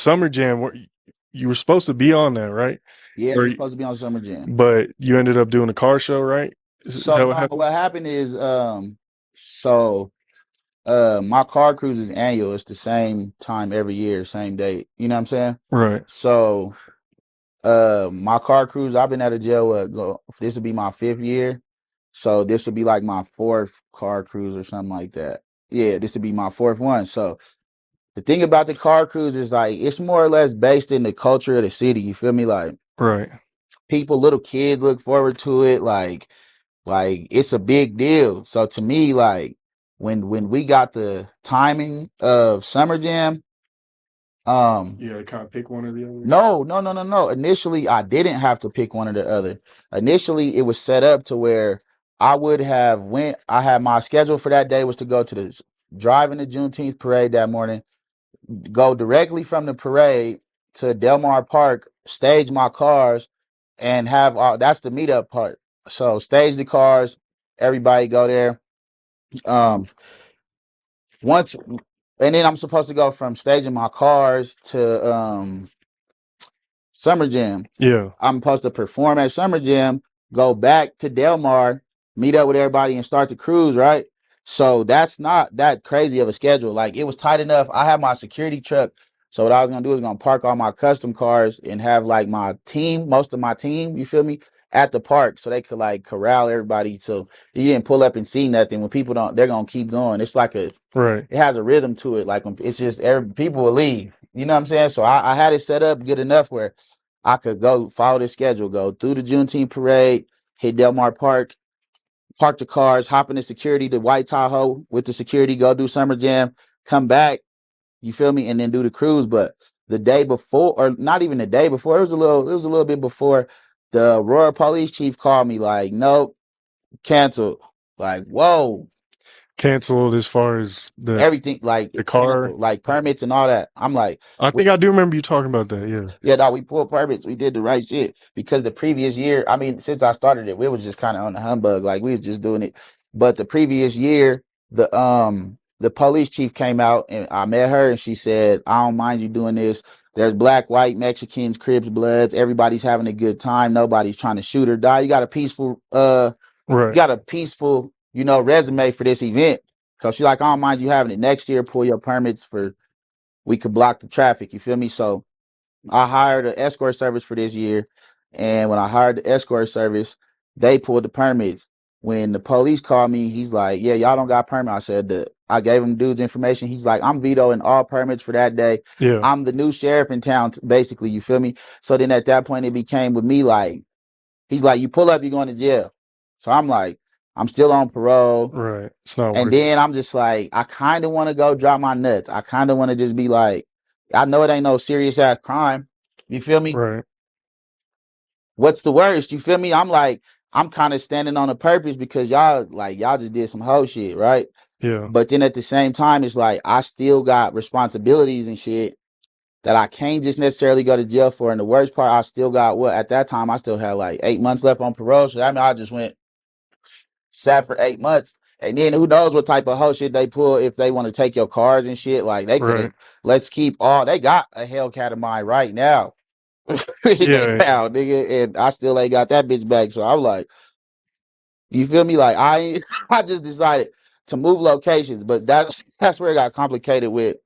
Summer Jam, you were supposed to be on that, right? Yeah, Or we were supposed to be on Summer Jam. but you ended up doing a car show, right? Is So that what no, happened? what happened is so my car cruise is annual. It's the same time every year, same date. You know what I'm saying? Right. So my car cruise, I've been out of jail this will be my 5th year. So this will be like my 4th car cruise or something like that. Yeah, this will be my 4th one. So the thing about the car cruise is like it's more or less based in the culture of the city. You feel me? Like Right. people, little kids look forward to it. Like it's a big deal. So to me, like when we got the timing of Summer Jam, Yeah, kind of pick one or the other. no. Initially, I didn't have to pick one or the other. Initially, it was set up to where I would have went. I had my schedule for that day was to go to the drive in the Juneteenth parade that morning, go directly from the parade to Delmar Park, stage my cars, and have all. That's the meetup part. So stage the cars, everybody go there. Um, once, and then I'm supposed to go from staging my cars to Summer Jam. Yeah. I'm supposed to perform at Summer Jam, go back to Delmar, meet up with everybody, and start the cruise, right? So that's not that crazy of a schedule. Like it was tight enough. I had my security truck. So what I was gonna do is gonna park all my custom cars and have like my team, most of my team, you feel me, at the park so they could like corral everybody. So you didn't pull up and see nothing. When people don't, they're gonna keep going. It's like it Right. has a rhythm to it. Like it's just people will leave. You know what I'm saying? So I had it set up good enough where I could go follow the schedule, go through the Juneteenth parade, hit Delmar Park, park the cars, hop in the security, the white Tahoe with the security, go do Summer Jam, come back, you feel me, and then do the cruise. But the day before, or not even the day before, it was a little bit before, the Aurora police chief called me like, nope, canceled. Like, whoa, Canceled as far as everything like the car. canceled, like permits and all that. I'm like, I think I do remember you talking about that. Yeah. yeah, no, we pulled permits. We did the right shit because the previous year, I mean, since I started it, we was just kind of on the humbug, like we was just doing it. But the previous year, the police chief came out and I met her and she said, "I don't mind you doing this. There's black, white, Mexicans, Crips, Bloods. Everybody's having a good time. Nobody's trying to shoot or die. You got a Right. peaceful, resume for this event." So she's like, "I don't mind you having it next year. Pull your permits for we could block the traffic." You feel me? So I hired an escort service for this year. And when I hired the escort service, they pulled the permits. When the police called me, he's like, "Yeah, y'all don't got permit." I said that I gave him dude's information. He's like, "I'm vetoing all permits for that day. Yeah. I'm the new sheriff in town, basically." You feel me? So then at that point, it became with me like, he's like, "You pull up, you're going to jail." So I'm like, I'm still on parole. Right. It's not And worth it. then I'm just like, I kind of want to go drop my nuts. I kind of want to just be like, I know it ain't no serious ass crime. You feel me? Right. What's the worst? You feel me? I'm like, I'm kind of standing on a purpose because y'all just did some whole shit, right? Yeah. But then at the same time, it's like I still got responsibilities and shit that I can't just necessarily go to jail for. And the worst part, I still got what at that time I still had like 8 months left on parole. So I mean, I just went sat for 8 months. And then who knows what type of whole shit they pull if they want to take your cars and shit. Like they could have, Right. let's keep all, they got a Hellcat of mine right now. They Yeah. found, nigga, and I still ain't got that bitch back. So I'm like, you feel me? Like I just decided to move locations, but that's where it got complicated with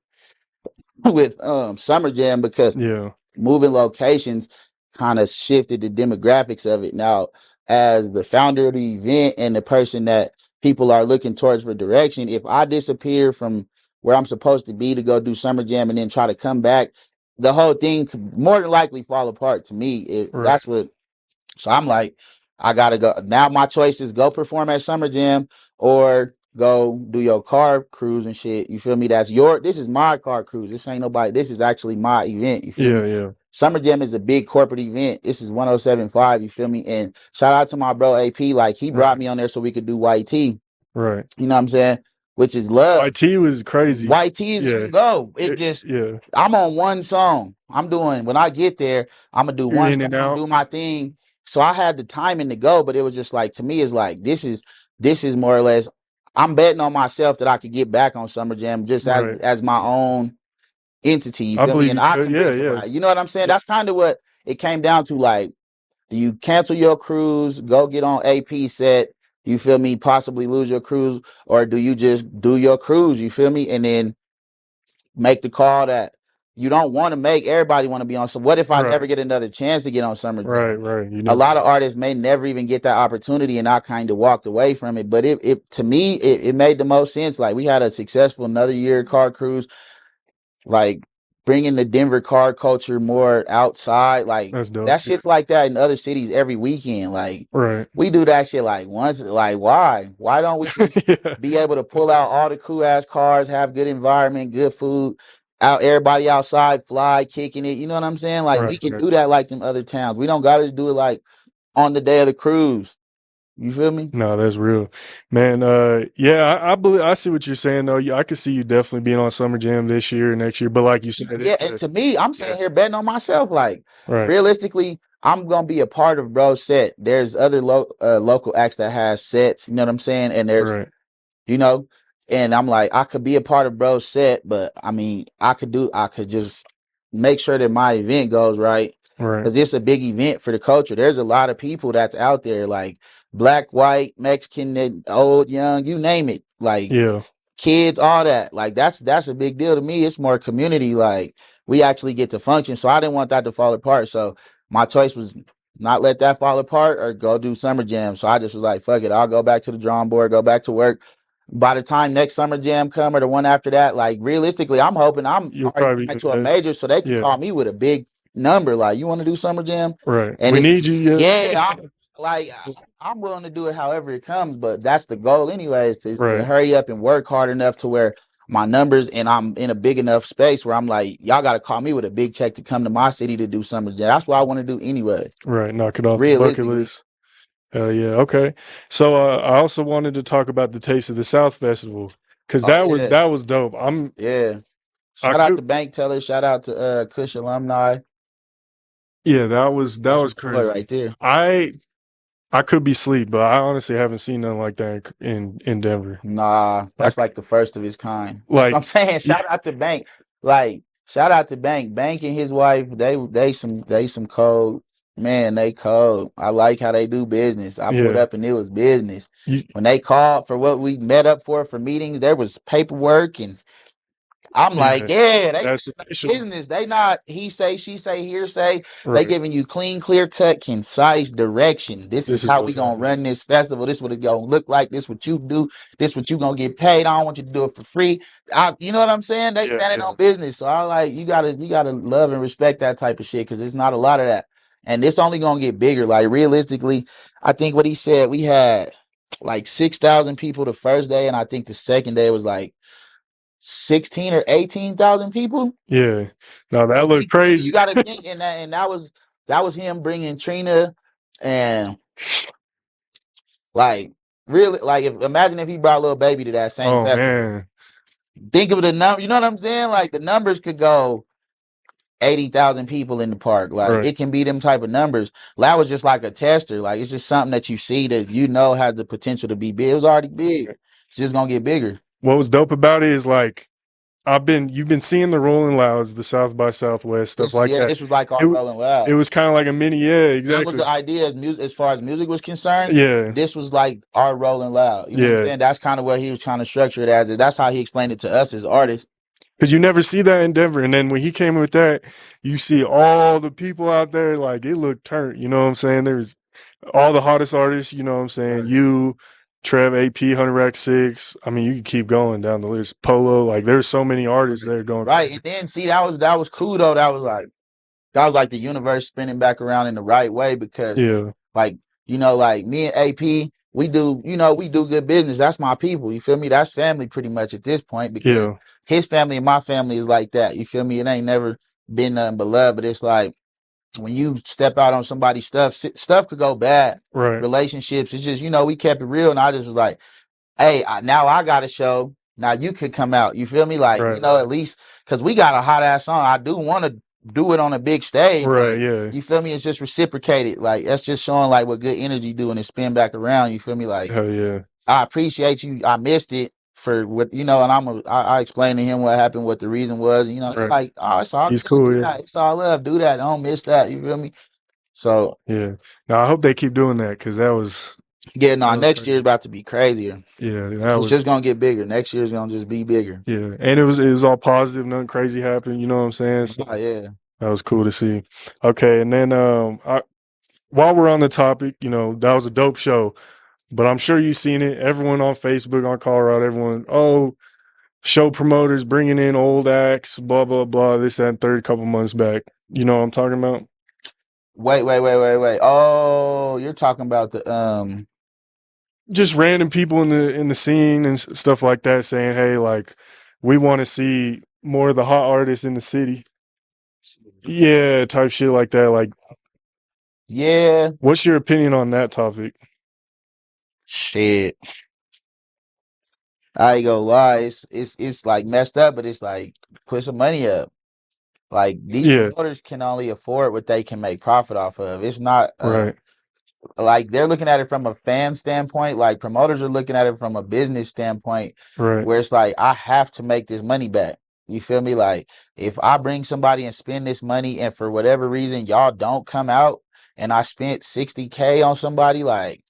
Summer Jam because Yeah. moving locations kind of shifted the demographics of it. Now, as the founder of the event and the person that people are looking towards for direction, if I disappear from where I'm supposed to be to go do Summer Jam and then try to come back, the whole thing could more than likely fall apart to me. Right. That's what, so I'm like, I gotta go. Now my choice is go perform at Summer Jam or go do your car cruise and shit. You feel me? This is my car cruise. This ain't nobody, this is actually my event. You feel Yeah. me? Yeah. Summer Jam is a big corporate event. This is 107.5, you feel me? And shout out to my bro AP. Like he brought Right. me on there so we could do YT. Right. You know what I'm saying? Which is love. YT was crazy. YT is Yeah. gonna go. It just Yeah. I'm on one song. I'm doing when I get there, I'm gonna do You're one in song, and I'm gonna out. do my thing. So I had the timing to go, but it was just like to me, it's like this is more or less I'm betting on myself that I could get back on Summer Jam just as Right. as my own entity. You I feel me? believe And you I could. can do Yeah, it for yeah. right. You know what I'm saying? That's kind of what it came down to. Like, do you cancel your cruise, go get on AP set? You feel me? Possibly lose your cruise, or do you just do your cruise? You feel me? And then make the call that you don't want to make. Everybody want to be on. So what if I never Right. get another chance to get on Summer Right, Jam? right. You A never lot of know. artists may never even get that opportunity, and I kind of walked away from it. But it to me, it made the most sense. Like, we had a successful another year car cruise, like bringing the Denver car culture more outside. Like, That's dope. that shit's like that in other cities every weekend. Like, Right. we do that shit like once. Like, why? Why don't we just Yeah. be able to pull out all the cool ass cars, have good environment, good food, out everybody outside, fly, kicking it. You know what I'm saying? Like, we Right, can right. do that like them other towns. We don't gotta just do it like on the day of the cruise. You feel me? No, that's real, man. Yeah, I believe I see what you're saying though. Yeah, I could see you definitely being on Summer Jam this year and next year. But like you said, Yeah, it's and the to me, I'm yeah, sitting here betting on myself. Like, right, realistically, I'm gonna be a part of Bro's set. There's other local acts that has sets. You know what I'm saying? And there's, right, you know, and I'm like, I could be a part of Bro's set, but I mean, I could just make sure that my event goes right, right. because it's a big event for the culture. There's a lot of people that's out there, like black, white, Mexican, old, young, you name it. Like, Yeah, kids, all that. Like, that's a big deal to me. It's more community. Like, we actually get to function. So I didn't want that to fall apart. So my choice was not let that fall apart or go do Summer Jam. So I just was like, fuck it. I'll go back to the drawing board, go back to work. By the time next Summer Jam come or the one after that, like, realistically, I'm hoping I'm you'll already probably back be to a good. major so they can Yeah, call me with a big number. Like, you want to do Summer Jam? right. And We it's, need you. Yeah, yeah, like, I'm willing to do it however it comes, but that's the goal anyways, is to right, hurry up and work hard enough to where my numbers, and I'm in a big enough space where I'm like, y'all got to call me with a big check to come to my city to do Summer Jam. That's what I want to do anyway, right. Knock it off the bucket realistically. list. Hell yeah. Okay. So I also wanted to talk about the Taste of the South Festival because Oh yeah, that was dope. yeah. I Shout out could to Bank Teller. Shout out to Kush Alumni. yeah, that That's was your boy crazy. right there. I I could be asleep, but I honestly haven't seen nothing like that in Denver. Nah, I that's like the first of his kind. That's what like I'm saying. yeah, Shout out to Bank. Like, shout out to Bank. Bank and his wife, they some cold. Man, they cold. I like how they do business. I pulled yeah. up and it was business. You, When they called for what we met up for meetings, there was paperwork, and I'm like, yeah. yeah, they That's official. business. They not he say, she say, hearsay. They Right. giving you clean, clear cut, concise direction. This is This is how we what's gonna happening. run this festival. This what it gonna look like. This what you do. This what you gonna get paid. I don't want you to do it for free. You know what I'm saying? They Yeah, standing yeah. on business. So I like, you gotta love and respect that type of shit, because it's not a lot of that. And it's only gonna get bigger. Like, realistically, I think what he said, we had like 6,000 people the first day, and I think the second day was like 16 or 18,000 people. Yeah. No, that So looked you crazy. got to think in that, and that was him bringing Trina, and like, really, like, imagine if he brought little baby to that same Oh festival. man. Think of the number. You know what I'm saying? Like, the numbers could go 80,000 people in the park. Like, Right. it can be them type of numbers. That was just like a tester. Like, it's just something that you see that has the potential to be big. It was already big. It's just gonna get bigger. What was dope about it is like you've been seeing the Rolling Louds, the South by Southwest, stuff like that. This was like our It w- Rolling Loud. it was kind of like a mini, yeah, That was exactly. the idea as music, as far as music was concerned. Yeah, This was like our Rolling Loud. You know what I'm yeah. saying? That's kind of what he was trying to structure it as. That's how he explained it to us as artists. Because you never see that in Denver. And then when he came with that, you see all the people out there, like it looked turned. You know what I'm saying? There's all the hottest artists, you know what I'm saying? Right. You, Trev, AP, 100 Rack 6. I mean, you can keep going down the list. Polo, like there's so many artists there going Right. crazy. And then see, that was cool though. That was like the universe spinning back around in the right way, because Yeah, like, like me and AP, we do good business. That's my people. You feel me? That's family pretty much at this point, because yeah, his family and my family is like that. You feel me? It ain't never been nothing but love, but it's like, when you step out on somebody's stuff could go bad. right, Relationships, it's just, we kept it real, and I just was like, hey, now I got a show. Now you could come out. You feel me? Like, right, at least, because we got a hot ass song. I do want to do it on a big stage. right, Like, yeah. you feel me? It's just reciprocated. Like, that's just showing like what good energy do, and it spin back around. You feel me? Like, Hell yeah. I appreciate you. I missed it. for what and I explained to him what happened, what the reason was. He's Right. like, oh, it's all He's good, cool. do Yeah. that. It's all love, do that. Don't miss that. You feel me? So Yeah. Now I hope they keep doing that because yeah, no, that was next year is crazy. about to be crazier. Yeah, that It's was just gonna get bigger. Next year is gonna just be bigger. yeah, and it was all positive. Nothing crazy happened. You know what I'm saying? So Oh yeah. that was cool to see. Okay, and then while we're on the topic, that was a dope show. But I'm sure you've seen it. Everyone on Facebook, on Colorado, everyone, show promoters bringing in old acts, blah, blah, blah, this, that, and third, couple months back. You know what I'm talking about? Wait. Oh, you're talking about the Just random people in the scene and stuff like that saying, hey, like, we want to see more of the hot artists in the city. Yeah, type shit like that. Like, yeah, what's your opinion on that topic? shit. I ain't gonna lie, it's like messed up, but it's like put some money up. Like these Yeah, promoters can only afford what they can make profit off of. It's not right, like they're looking at it from a fan standpoint. Like promoters are looking at it from a business standpoint, right, where it's like I have to make this money back. You feel me? Like if I bring somebody and spend this money, and for whatever reason y'all don't come out, and I spent 60K on somebody, like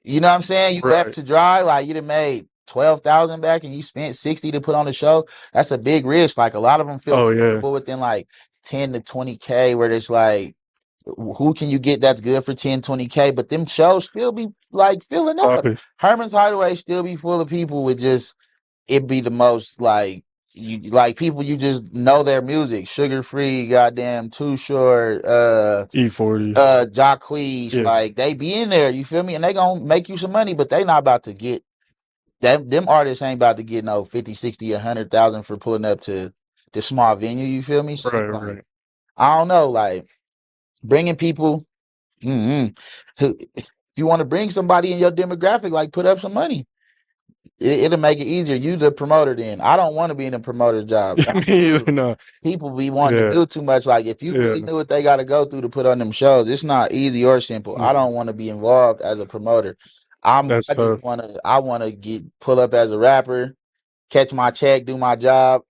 you know what I'm saying? You left right. to dry, like you done made 12,000 back and you spent 60 to put on the show. That's a big risk. Like a lot of them feel Oh, yeah, comfortable within like 10 to 20K, where it's like, who can you get that's good for 10, 20K? But them shows still be like filling pop up. it. Herman's Hideaway still be full of people with just it be the most like you like people you just know their music. Sugar Free, goddamn Too Short, E40. Jacquees, Yeah, like they be in there, you feel me? And they gonna make you some money, but they not about to get them artists ain't about to get no 50, 60, 100,000 for pulling up to the small venue, you feel me? So right, like right. I don't know, like bringing people if you want to bring somebody in your demographic, like put up some money. It'll make it easier. You the promoter then. I don't want to be in a promoter's job. Me either, no. People be wanting to Yeah, do too much. Like if you yeah, really knew what they got to go through to put on them shows, it's not easy or simple. I yeah. don't want to be involved as a promoter. That's I just tough. want to get pull up as a rapper, catch my check, do my job.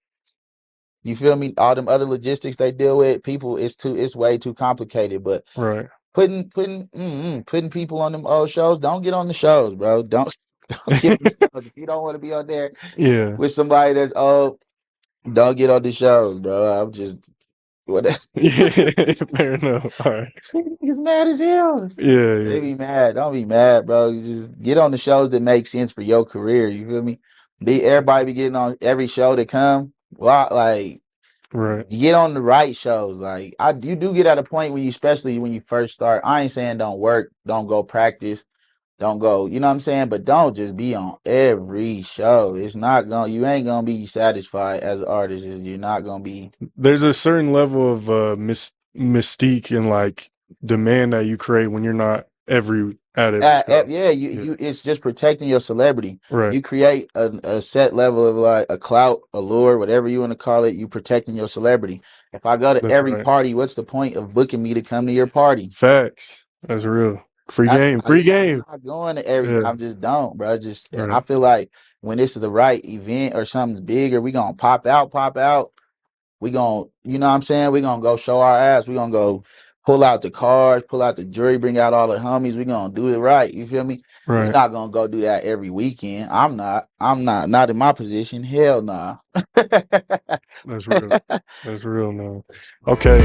You feel me? All them other logistics they deal with, people, it's way too complicated. But Right. putting people on them old shows, don't get on the shows, bro. Don't get on the shows. If you don't want to be on there Yeah. with somebody that's old, don't get on the shows, bro. I'm just what Yeah. Fair enough. All right. He's mad as hell. Yeah, They yeah. be mad. Don't be mad, bro. You just get on the shows that make sense for your career. You feel me? Everybody be getting on every show that come. Well, like Right. you get on the right shows. Like you do get at a point when you, especially when you first start. I ain't saying don't work, don't go practice, don't go. You know what I'm saying? But don't just be on every show. It's not gonna. You ain't gonna be satisfied as an artist. You're not gonna be. There's a certain level of mystique and like demand that you create when you're not at every show. Yeah, Yeah. it's just protecting your celebrity. Right. You create a set level of like a clout, allure, whatever you want to call it. You protecting your celebrity. If I go to That's every right. party, what's the point of booking me to come to your party? Facts. That's real. Free That's game. why Free game. I'm not going to every. Yeah. I just don't, bro. Just I Right. feel like when this is the right event or something's bigger, we gonna pop out. We gonna, you know what I'm saying? We gonna go show our ass. We gonna go pull out the cars, pull out the jury, bring out all the homies. We gonna do it right. You feel me? We Right. not gonna go do that every weekend. I'm not in my position. Hell nah. That's real. That's real now. Okay.